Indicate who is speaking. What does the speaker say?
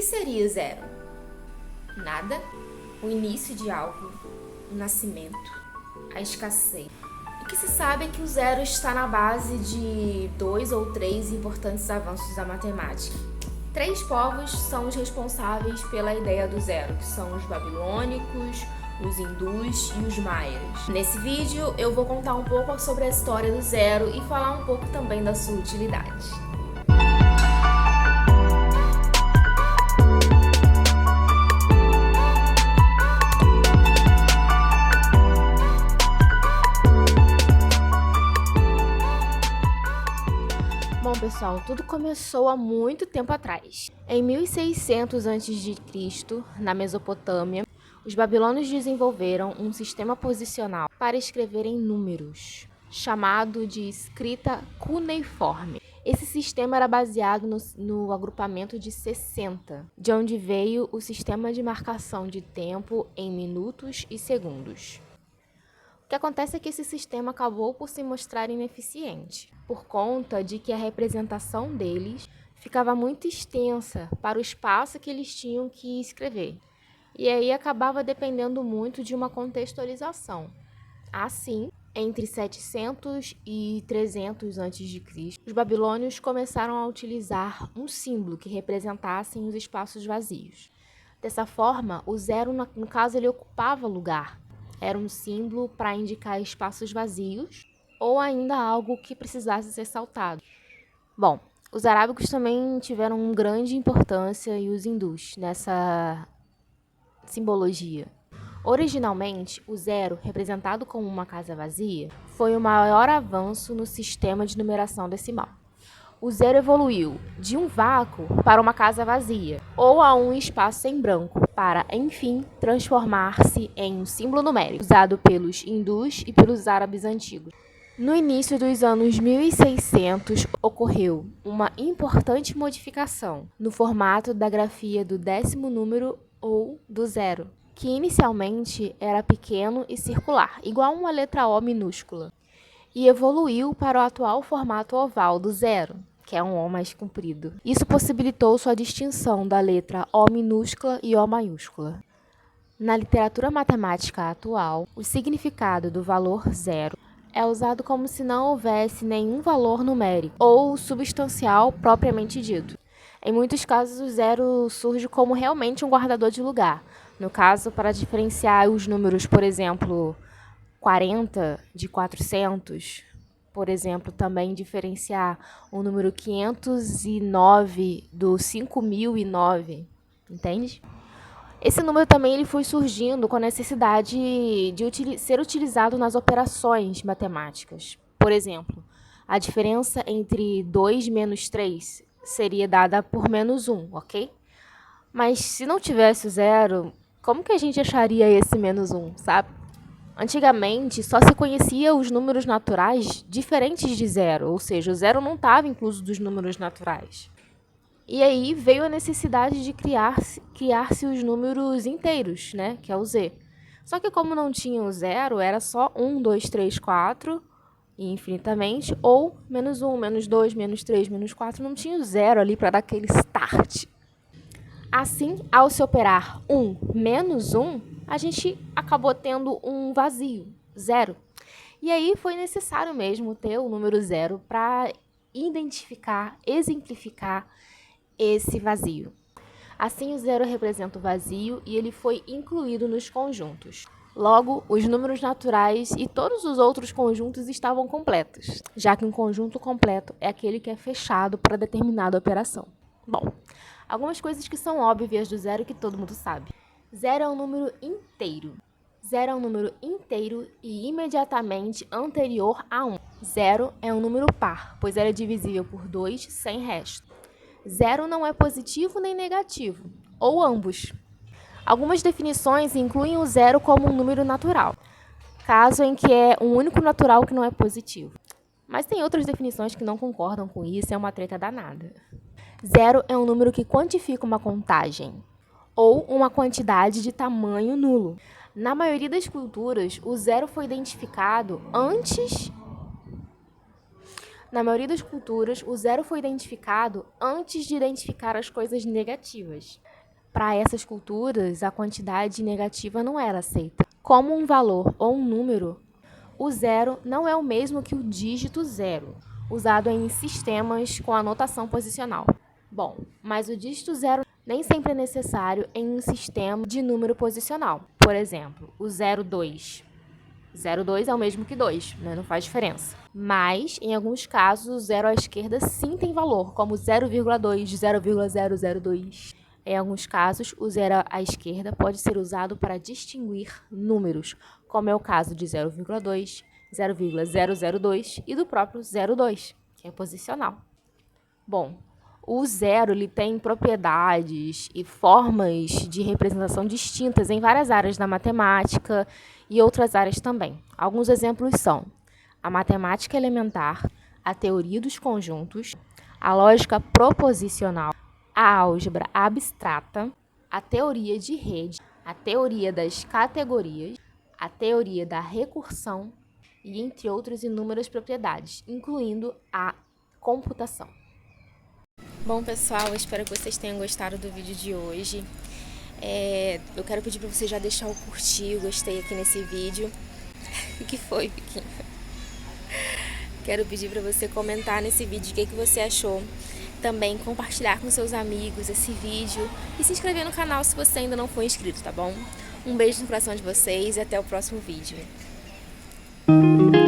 Speaker 1: seria zero? Nada, o início de algo, o nascimento, a escassez. O que se sabe é que o zero está na base de 2 ou 3 importantes avanços da matemática. 3 povos são os responsáveis pela ideia do zero, que são os babilônicos, os hindus e os maias. Nesse vídeo eu vou contar um pouco sobre a história do zero e falar um pouco também da sua utilidade. Bom, pessoal, tudo começou há muito tempo atrás. Em 1600 a.C., na Mesopotâmia, os babilônios desenvolveram um sistema posicional para escrever em números, chamado de escrita cuneiforme. Esse sistema era baseado no agrupamento de 60, de onde veio o sistema de marcação de tempo em minutos e segundos. O que acontece é que esse sistema acabou por se mostrar ineficiente, por conta de que a representação deles ficava muito extensa para o espaço que eles tinham que escrever. E aí acabava dependendo muito de uma contextualização. Assim, entre 700 e 300 a.C., os babilônios começaram a utilizar um símbolo que representasse os espaços vazios. Dessa forma, o zero, no caso, ele ocupava lugar. Era um símbolo para indicar espaços vazios ou ainda algo que precisasse ser saltado. Bom, os arábicos também tiveram uma grande importância e os hindus nessa simbologia. Originalmente, o zero, representado como uma casa vazia, foi o maior avanço no sistema de numeração decimal. O zero evoluiu de um vácuo para uma casa vazia, ou a um espaço em branco, para, enfim, transformar-se em um símbolo numérico, usado pelos hindus e pelos árabes antigos. No início dos anos 1600, ocorreu uma importante modificação no formato da grafia do 10º número ou do zero, que inicialmente era pequeno e circular, igual uma letra O minúscula, e evoluiu para o atual formato oval do zero, que é um O mais comprido. Isso possibilitou sua distinção da letra O minúscula e O maiúscula. Na literatura matemática atual, o significado do valor zero é usado como se não houvesse nenhum valor numérico ou substancial propriamente dito. Em muitos casos, o zero surge como realmente um guardador de lugar. No caso, para diferenciar os números, por exemplo, 40 de 400, por exemplo, também diferenciar o número 509 do 5009, entende? Esse número também ele foi surgindo com a necessidade de ser utilizado nas operações matemáticas. Por exemplo, a diferença entre 2 menos 3 seria dada por menos 1, ok? Mas se não tivesse o zero, como que a gente acharia esse menos 1, sabe? Antigamente, só se conhecia os números naturais diferentes de zero, ou seja, o zero não estava incluso dos números naturais. E aí veio a necessidade de criar-se os números inteiros, né, que é o z. Só que como não tinha o zero, era só 1, 2, 3, 4, e infinitamente, ou menos 1, menos 2, menos 3, menos 4, não tinha o zero ali para dar aquele start. Assim, ao se operar 1 menos 1, a gente acabou tendo um vazio, zero. E aí foi necessário mesmo ter o número zero para identificar, exemplificar esse vazio. Assim, o zero representa o vazio e ele foi incluído nos conjuntos. Logo, os números naturais e todos os outros conjuntos estavam completos, já que um conjunto completo é aquele que é fechado para determinada operação. Bom, algumas coisas que são óbvias do zero que todo mundo sabe. Zero é um número inteiro. Zero é um número inteiro e imediatamente anterior a 1. Zero é um número par, pois ele é divisível por 2 sem resto. Zero não é positivo nem negativo, ou ambos. Algumas definições incluem o zero como um número natural, caso em que é um único natural que não é positivo. Mas tem outras definições que não concordam com isso, é uma treta danada. Zero é um número que quantifica uma contagem, ou uma quantidade de tamanho nulo. Na maioria das culturas, o zero foi identificado antes de identificar as coisas negativas. Para essas culturas, a quantidade negativa não era aceita. Como um valor ou um número, o zero não é o mesmo que o dígito zero, usado em sistemas com anotação posicional. Bom, mas o dígito zero nem sempre é necessário em um sistema de número posicional. Por exemplo, o 02. 02 é o mesmo que 2, né? Não faz diferença. Mas, em alguns casos, o zero à esquerda sim tem valor, como 0,2, 0,002. Em alguns casos, o zero à esquerda pode ser usado para distinguir números, como é o caso de 0,2, 0,002 e do próprio 02, que é posicional. Bom, o zero ele tem propriedades e formas de representação distintas em várias áreas da matemática e outras áreas também. Alguns exemplos são a matemática elementar, a teoria dos conjuntos, a lógica proposicional, a álgebra abstrata, a teoria de rede, a teoria das categorias, a teoria da recursão e entre outras inúmeras propriedades, incluindo a computação. Bom, pessoal, eu espero que vocês tenham gostado do vídeo de hoje. Eu quero pedir para você já deixar o curtir, gostei aqui nesse vídeo. O que foi, Piquinho? Quero pedir para você comentar nesse vídeo o que você achou. Também compartilhar com seus amigos esse vídeo e se inscrever no canal se você ainda não for inscrito, tá bom? Um beijo no coração de vocês e até o próximo vídeo. Música